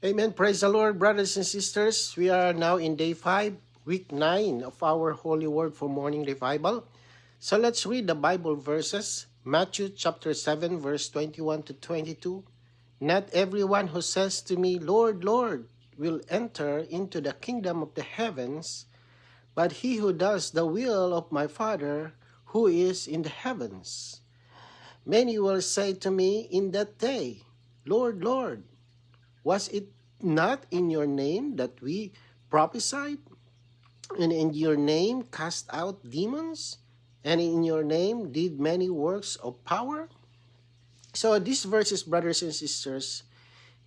Amen. Praise the Lord, brothers and sisters. We are now in day 5, week 9 of our Holy Word for Morning Revival. So let's read the Bible verses. Matthew chapter 7, verse 21 to 22. Not everyone who says to me, Lord, Lord, will enter into the kingdom of the heavens, but he who does the will of my Father who is in the heavens. Many will say to me in that day, Lord, Lord, was it not in your name that we prophesied, and in your name cast out demons, and in your name did many works of power? So these verses, brothers and sisters,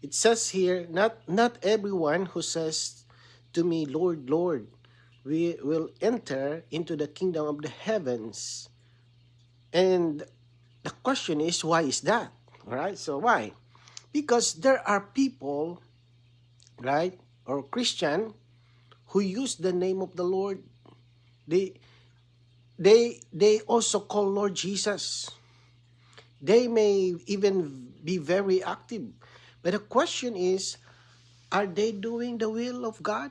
it says here, not everyone who says to me, Lord, Lord, we will enter into the kingdom of the heavens. And the question is, why is that? All right, so why? Because there are people, right, or Christian who use the name of the Lord. They also call Lord Jesus. They may even be very active. But the question is, are they doing the will of God?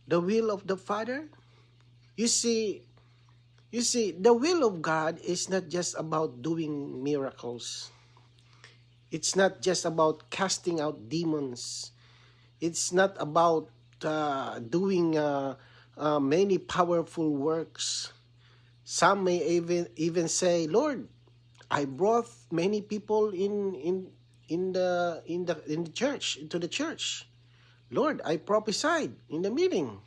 The will of the Father? You see, the will of God is not just about doing miracles. It's not just about casting out demons. It's not about doing many powerful works. Some may even say, Lord, I brought many people in the church, into the church. Lord, I prophesied in the meeting.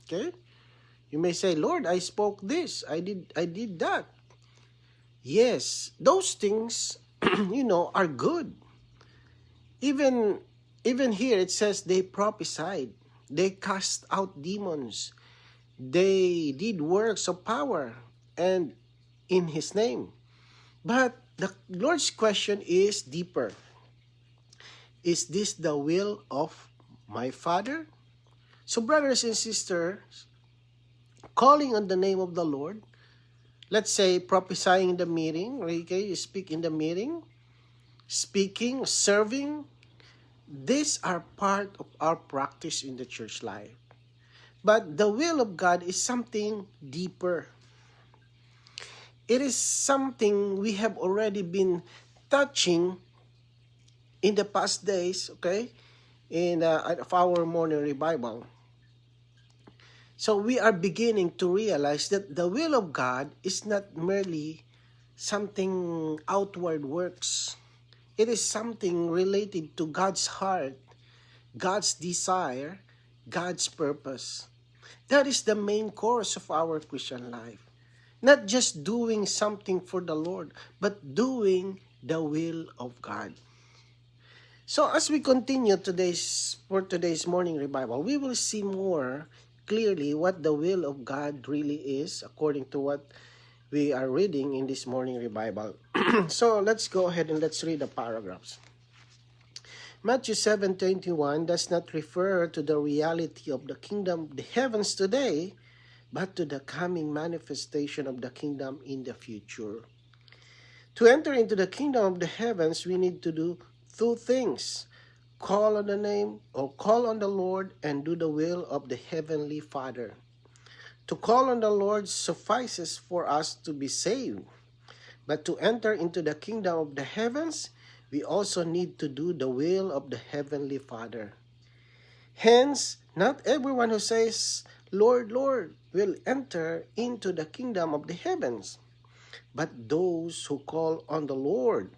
Okay? You may say, Lord, I spoke this, I did that. Yes, those things, are good. Even here it says they prophesied, they cast out demons, they did works of power, and in His name. But the Lord's question is deeper. Is this the will of my Father? So brothers and sisters, calling on the name of the Lord, let's say prophesying in the meeting, okay, you speak in the meeting, speaking, serving, these are part of our practice in the church life. But the will of God is something deeper. It is something we have already been touching in the past days, okay, in of our morning revival. So we are beginning to realize that the will of God is not merely something outward works. It is something related to God's heart, God's desire, God's purpose. That is the main course of our Christian life. Not just doing something for the Lord, but doing the will of God. So as we continue for today's morning revival, we will see more clearly what the will of God really is according to what we are reading in this morning revival. So let's go ahead and let's read the paragraphs. Matthew 7:21 does not refer to the reality of the kingdom of the heavens today, but to the coming manifestation of the kingdom in the future. To enter into the kingdom of the heavens, we need to do two things. Call on the name or call on the Lord and do the will of the Heavenly Father. To call on the Lord suffices for us to be saved. But to enter into the kingdom of the heavens, we also need to do the will of the Heavenly Father. Hence, not everyone who says, Lord, Lord, will enter into the kingdom of the heavens, but those who call on the Lord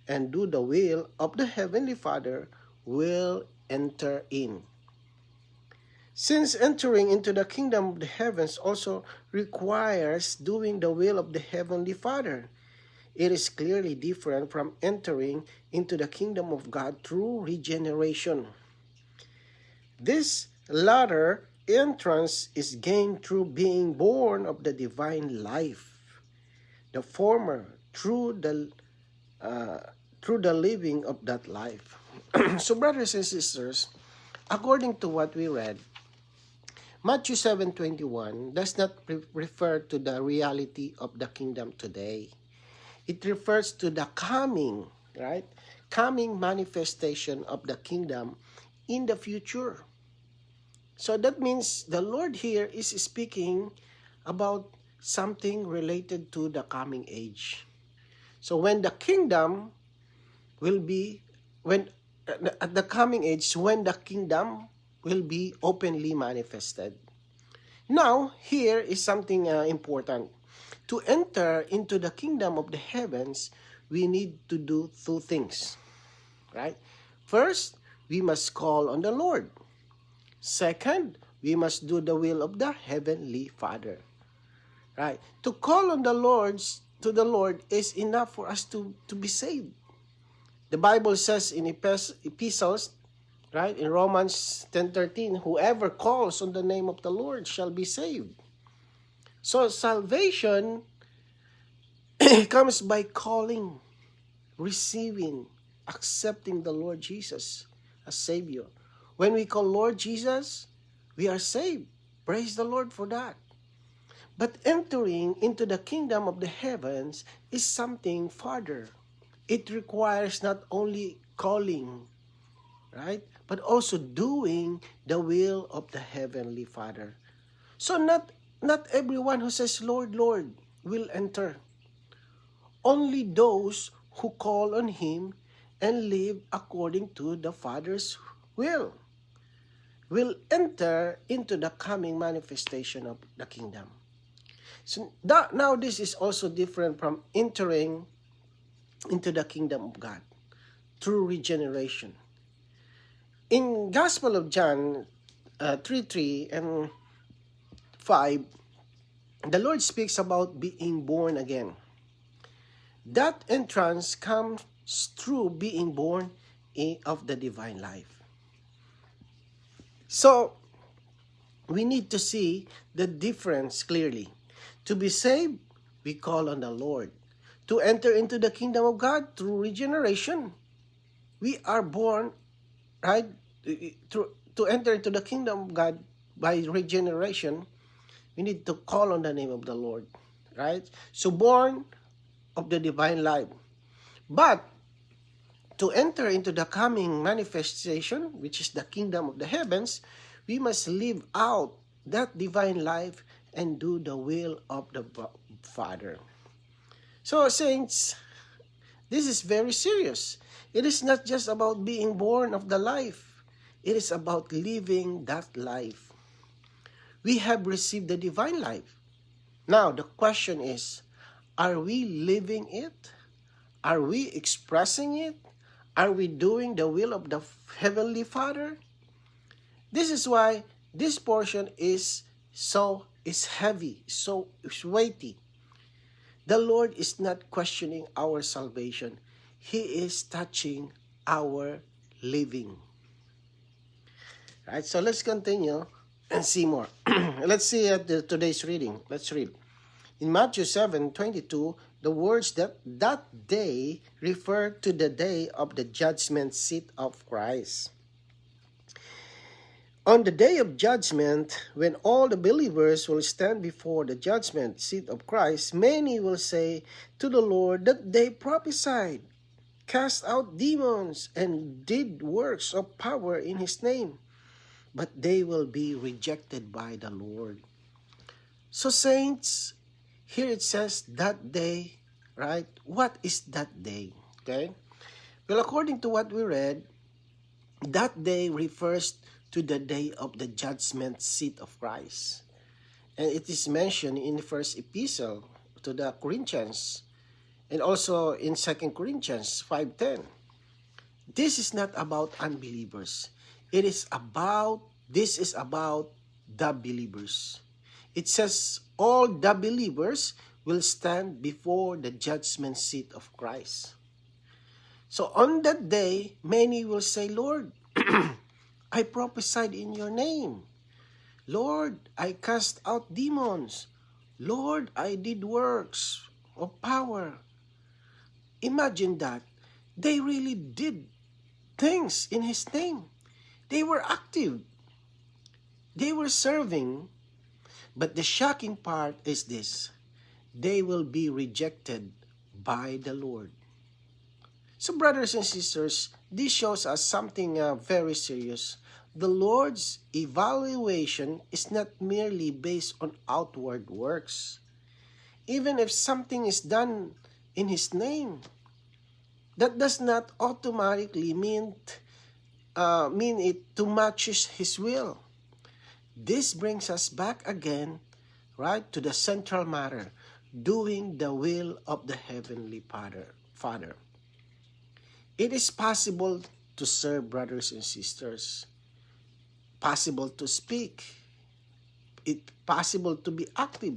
and do the will of the Heavenly Father will enter in. Since entering into the kingdom of the heavens also requires doing the will of the Heavenly Father, it is clearly different from entering into the kingdom of God through regeneration. This latter entrance is gained through being born of the divine life. The former through the living of that life. So brothers and sisters, according to what we read, Matthew 7:21 does not refer to the reality of the kingdom today. It refers to the coming, right? Coming manifestation of the kingdom in the future. So that means the Lord here is speaking about something related to the coming age. So when the kingdom will be, at the coming age, when the kingdom will be openly manifested. Now, here is something important. To enter into the kingdom of the heavens, we need to do two things, right? First, we must call on the Lord. Second, we must do the will of the Heavenly Father, right? To call on the Lord is enough for us to be saved. The Bible says in epistles, right, in Romans 10:13, whoever calls on the name of the Lord shall be saved. So salvation comes by calling, receiving, accepting the Lord Jesus as Savior. When we call Lord Jesus, we are saved. Praise the Lord for that. But entering into the kingdom of the heavens is something farther. It requires not only calling, right, but also doing the will of the Heavenly Father. So not everyone who says, Lord, Lord, will enter. Only those who call on Him and live according to the Father's will enter into the coming manifestation of the kingdom. So now this is also different from entering into the kingdom of God through regeneration. In Gospel of John 3:3 and 5, the Lord speaks about being born again. That entrance comes through being born of the divine life. So, we need to see the difference clearly. To be saved, we call on the Lord. To enter into the kingdom of God through regeneration, we are born, right? To enter into the kingdom of God by regeneration, we need to call on the name of the Lord, right? So born of the divine life. But to enter into the coming manifestation, which is the kingdom of the heavens, we must live out that divine life and do the will of the Father. So, saints, this is very serious. It is not just about being born of the life. It is about living that life. We have received the divine life. Now, the question is, are we living it? Are we expressing it? Are we doing the will of the Heavenly Father? This is why this portion is heavy, is weighty. The Lord is not questioning our salvation. He is touching our living. Right, so let's continue and see more. Let's see at today's reading. Let's read. In Matthew 7:22, the words that day refer to the day of the judgment seat of Christ. On the day of judgment, when all the believers will stand before the judgment seat of Christ, many will say to the Lord that they prophesied, cast out demons, and did works of power in His name. But they will be rejected by the Lord. So saints, here it says that day, right? What is that day? Okay? Well, according to what we read, that day refers to the day of the judgment seat of Christ. And it is mentioned in the first epistle to the Corinthians and also in 2 Corinthians 5:10. This is not about unbelievers. This is about the believers. It says all the believers will stand before the judgment seat of Christ. So on that day, many will say, Lord, I prophesied in your name. Lord, I cast out demons. Lord, I did works of power. Imagine that. They really did things in His name. They were active. They were serving. But the shocking part is this. They will be rejected by the Lord. So brothers and sisters, this shows us something very serious. The Lord's evaluation is not merely based on outward works. Even if something is done in His name, that does not automatically mean it to matches His will. This brings us back again, right, to the central matter, doing the will of the Heavenly Father. It is possible to serve, brothers and sisters, possible to speak, it's possible to be active,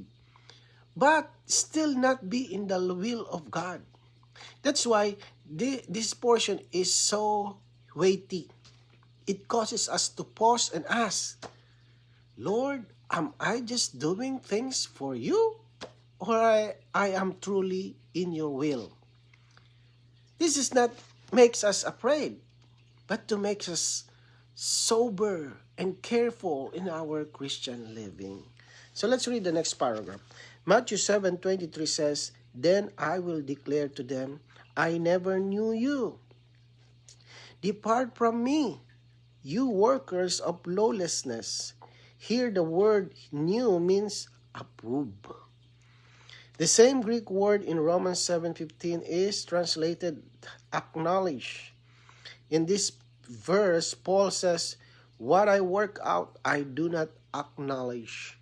but still not be in the will of God. That's why this portion is so weighty. It causes us to pause and ask, Lord, am I just doing things for you, or I am truly in your will? This is not makes us afraid, but to make us sober and careful in our Christian living. So let's read the next paragraph. Matthew 7:23 says, Then I will declare to them, I never knew you. Depart from me, you workers of lawlessness. Here the word "new" means approve. The same Greek word in Romans 7:15 is translated acknowledge. In this verse, Paul says, What I work out, I do not acknowledge.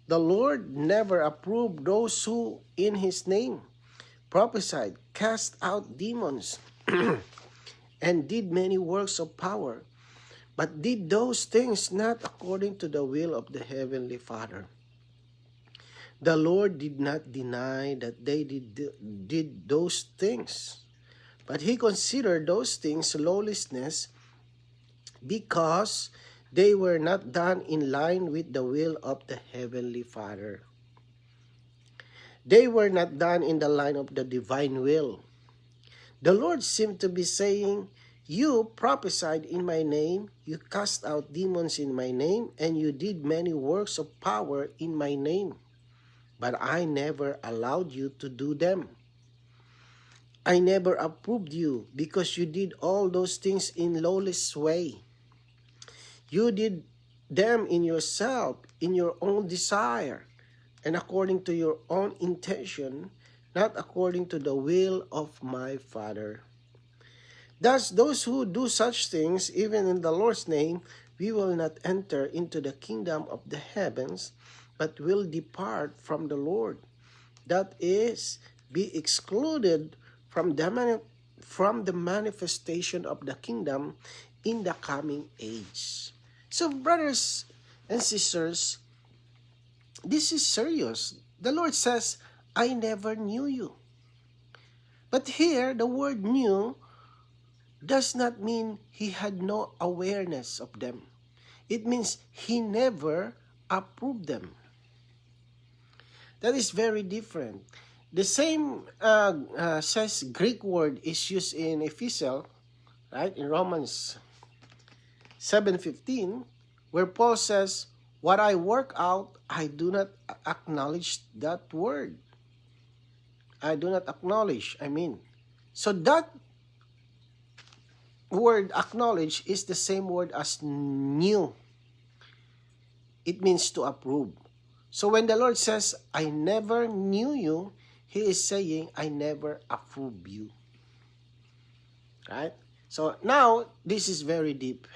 The Lord never approved those who, in His name, prophesied, cast out demons, and did many works of power, but did those things not according to the will of the Heavenly Father. The Lord did not deny that they did those things, but He considered those things lawlessness because they were not done in line with the will of the Heavenly Father. They were not done in the line of the divine will. The Lord seemed to be saying, You prophesied in my name, you cast out demons in my name, and you did many works of power in my name. But I never allowed you to do them. I never approved you because you did all those things in lawless way. You did them in yourself, in your own desire, and according to your own intention, not according to the will of my Father. Thus, those who do such things, even in the Lord's name, we will not enter into the kingdom of the heavens, but will depart from the Lord. That is, be excluded from the manifestation of the kingdom in the coming age. So, brothers and sisters, this is serious. The Lord says, I never knew you. But here, the word knew does not mean He had no awareness of them. It means He never approved them. That is very different. The same says Greek word is used in Ephesians, right? In Romans 7:15, where Paul says, What I work out, I do not acknowledge that word. I do not acknowledge, So that word acknowledge is the same word as knew. It means to approve. So when the Lord says, I never knew you, He is saying, I never approve you. Right? So now, this is very deep.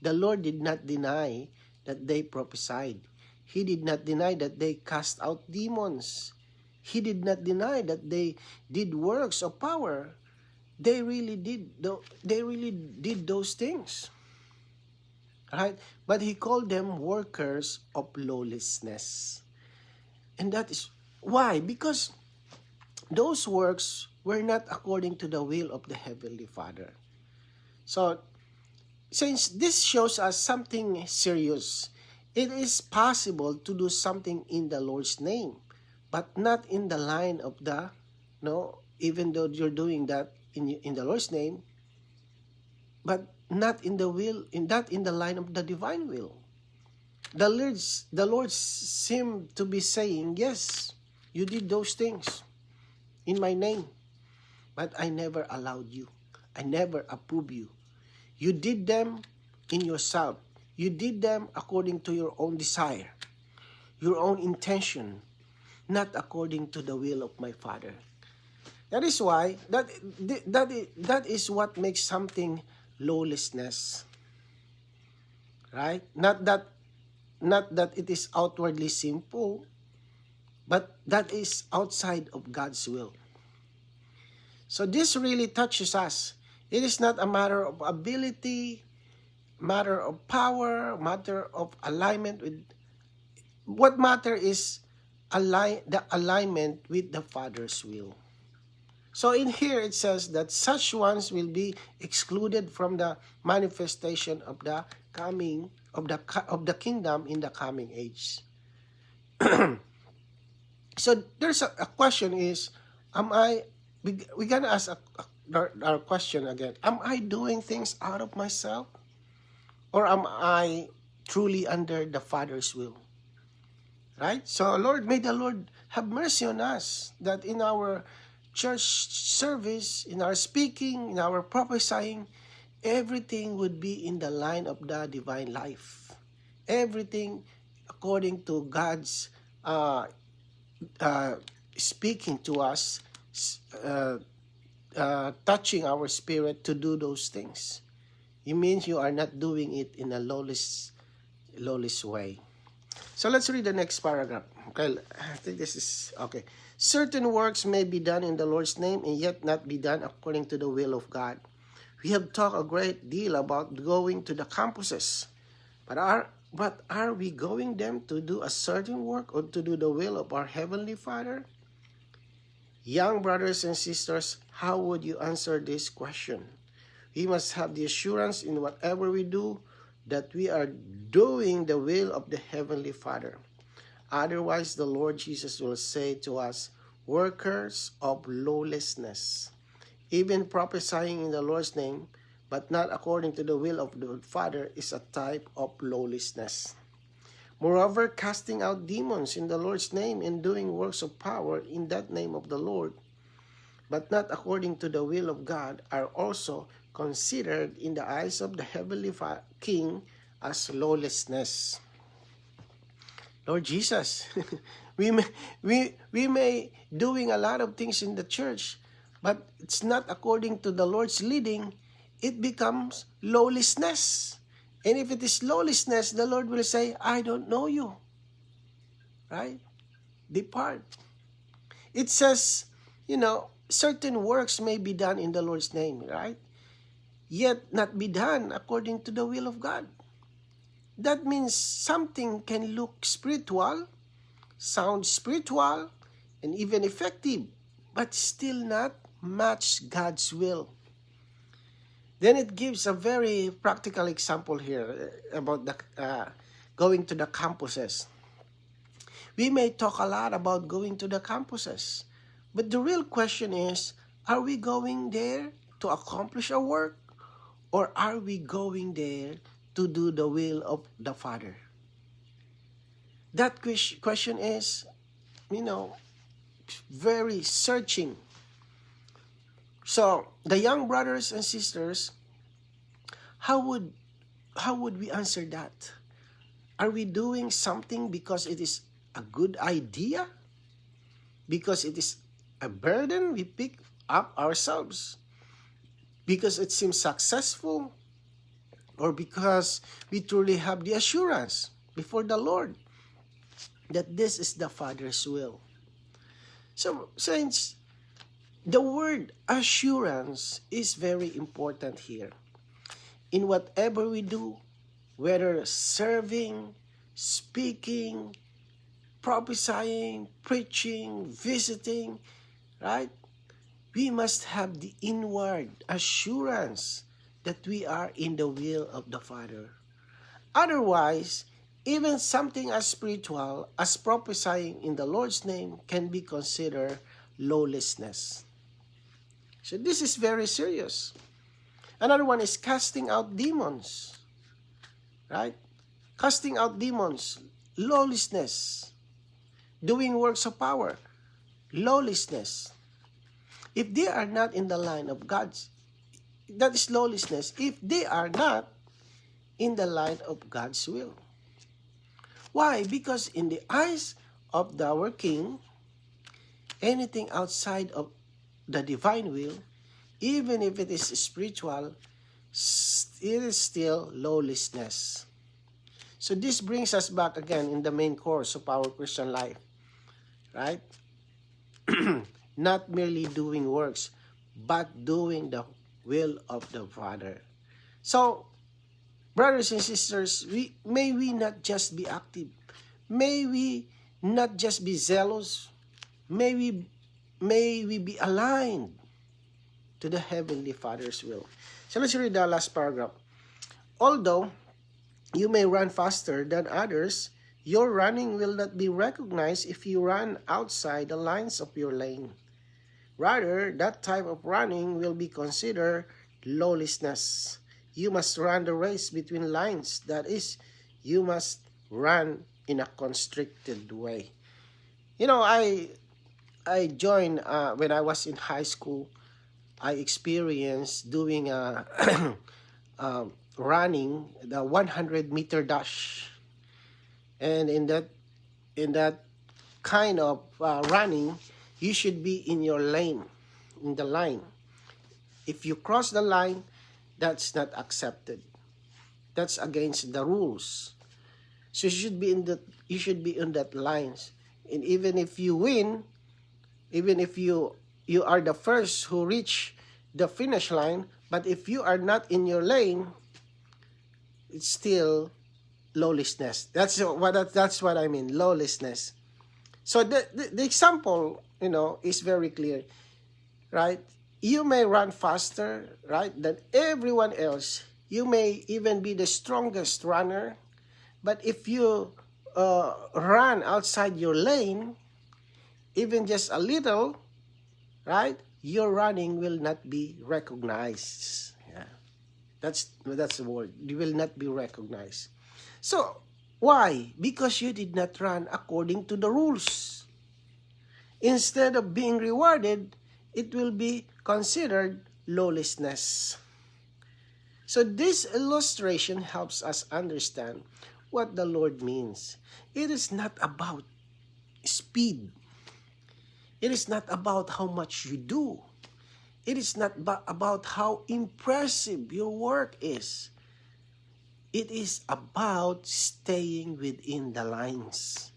The Lord did not deny that they prophesied. He did not deny that they cast out demons. He did not deny that they did works of power. They really did those things. Right? But He called them workers of lawlessness. And that is why? Because those works were not according to the will of the Heavenly Father. So, since this shows us something serious, it is possible to do something in the Lord's name, but not in the line of the, even though you're doing that in the Lord's name, but not in the will, not in the line of the divine will. The Lord seemed to be saying, yes, you did those things in my name, but I never allowed you. I never approved you. You did them in yourself. You did them according to your own desire, your own intention, not according to the will of my Father. That is why, that is what makes something lawlessness. Right? Not that it is outwardly simple, but that is outside of God's will. So this really touches us. It is not a matter of ability, matter of power, matter of alignment with. What matter is the alignment with the Father's will. So in here it says that such ones will be excluded from the manifestation of the coming of the kingdom in the coming age. So there's a question is, we're gonna ask our question again. Am I doing things out of myself? Or am I truly under the Father's will? Right? So Lord, may the Lord have mercy on us, that in our church service, in our speaking, in our prophesying, everything would be in the line of the divine life. Everything according to God's speaking to us, touching our spirit to do those things. It means you are not doing it in a lawless way. So let's read the next paragraph. Okay, I think this is okay. Certain works may be done in the Lord's name and yet not be done according to the will of God. We have talked a great deal about going to the campuses, but are we going them to do a certain work or to do the will of our Heavenly Father? Young brothers and sisters, how would you answer this question? We must have the assurance in whatever we do that we are doing the will of the Heavenly Father. Otherwise, the Lord Jesus will say to us, workers of lawlessness. Even prophesying in the Lord's name, but not according to the will of the Father, is a type of lawlessness. Moreover, casting out demons in the Lord's name and doing works of power in that name of the Lord, but not according to the will of God, are also considered in the eyes of the Heavenly King as lawlessness. Lord Jesus, we may doing a lot of things in the church, but it's not according to the Lord's leading. It becomes lawlessness. And if it is lawlessness, the Lord will say, I don't know you. Right? Depart. It says, certain works may be done in the Lord's name, right? Yet not be done according to the will of God. That means something can look spiritual, sound spiritual, and even effective, but still not match God's will. Then it gives a very practical example here about the going to the campuses. We may talk a lot about going to the campuses, but the real question is, are we going there to accomplish our work, or are we going there to do the will of the Father? That question is, very searching. So, the young brothers and sisters, how would we answer that? Are we doing something because it is a good idea? Because it is a burden we pick up ourselves? Because it seems successful? Or because we truly have the assurance before the Lord that this is the Father's will? So, saints, the word assurance is very important here. In whatever we do, whether serving, speaking, prophesying, preaching, visiting, right? We must have the inward assurance that we are in the will of the Father. Otherwise, even something as spiritual as prophesying in the Lord's name can be considered lawlessness. So this is very serious. Another one is casting out demons. Right? Casting out demons, lawlessness. Doing works of power, lawlessness. If they are not in the line of God's, that is lawlessness. If they are not in the line of God's will. Why? Because in the eyes of our King, anything outside of the divine will, even if it is spiritual, it is still lawlessness. So this brings us back again in the main course of our Christian life, right? Not merely doing works, but doing the will of the Father. So, brothers and sisters, may we not just be active. May we not just be zealous. May we be aligned to the Heavenly Father's will. So let's read the last paragraph. Although you may run faster than others, your running will not be recognized if you run outside the lines of your lane. Rather, that type of running will be considered lawlessness. You must run the race between lines. That is, you must run in a constricted way. You know, I joined, when I was in high school, I experienced doing running the 100-meter dash. And in that kind of running, you should be in your lane, in the line. If you cross the line, that's not accepted. That's against the rules. So you should be in that lines. And even if you win, even if you are the first who reach the finish line, but if you are not in your lane, it's still lawlessness. That's what I mean, lawlessness. So the example, is very clear, right? You may run faster, right, than everyone else. You may even be the strongest runner, but if you run outside your lane, even just a little, right, your running will not be recognized. Yeah. That's the word. You will not be recognized. So, why? Because you did not run according to the rules. Instead of being rewarded, it will be considered lawlessness. So this illustration helps us understand what the Lord means. It is not about speed. It is not about how much you do. It is not about how impressive your work is. It is about staying within the lines,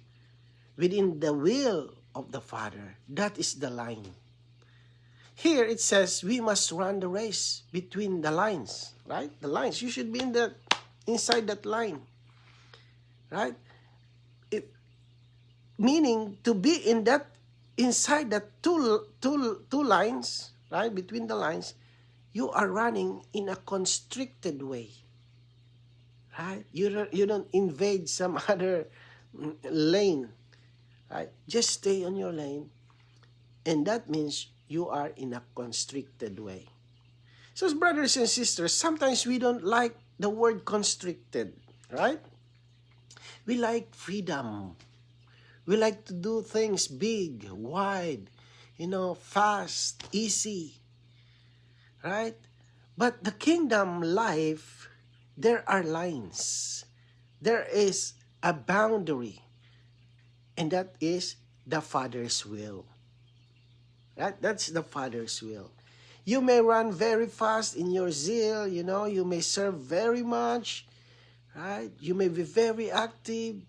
within the will of the Father. That is the line. Here it says we must run the race between the lines, right? The lines. You should be inside that line, right? Meaning to be inside that two lines, right? Between the lines, you are running in a constricted way, right? You don't invade some other lane, right? Just stay on your lane, and that means you are in a constricted way. So, brothers and sisters, sometimes we don't like the word constricted, right? We like freedom. We like to do things big, wide, fast, easy, right? But the kingdom life, there are lines. There is a boundary, and that is the Father's will. Right? That's the Father's will. You may run very fast in your zeal, you may serve very much, right? You may be very active,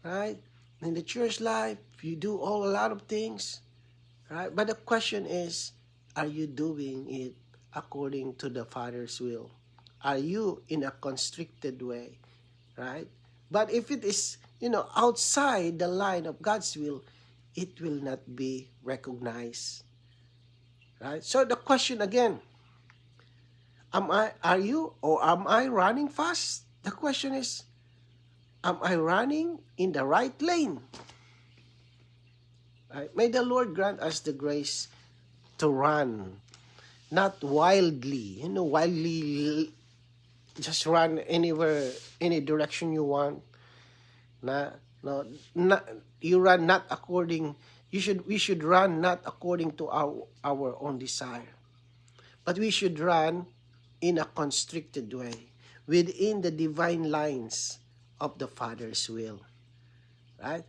right? In the church life, you do a lot of things, right? But the question is, are you doing it according to the Father's will? Are you in a constricted way, right? But if it is, outside the line of God's will, it will not be recognized, right? So the question again, am I running fast? The question is, am I running in the right lane? Right? May the Lord grant us the grace to run, not wildly, wildly just run anywhere, any direction you want. You run not according We should run not according to our own desire, but we should run in a constricted way, within the divine lines of the Father's will. Right?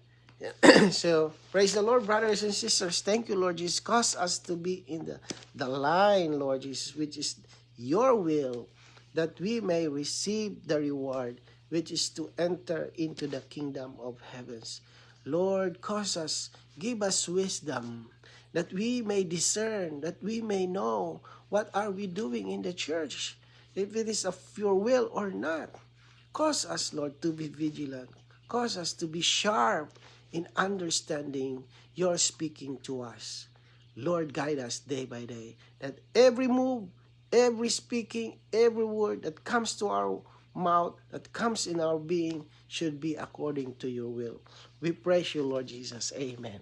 So, praise the Lord, brothers and sisters. Thank you, Lord Jesus. Cause us to be in the line, Lord Jesus, which is your will, that we may receive the reward, which is to enter into the kingdom of heavens. Lord, cause us, give us wisdom, that we may discern, that we may know what are we doing in the church, if it is of your will or not. Cause us, Lord, to be vigilant. Cause us to be sharp in understanding your speaking to us. Lord, guide us day by day, that every move, every speaking, every word that comes to our mouth, that comes in our being, should be according to your will. We praise you, Lord Jesus. Amen.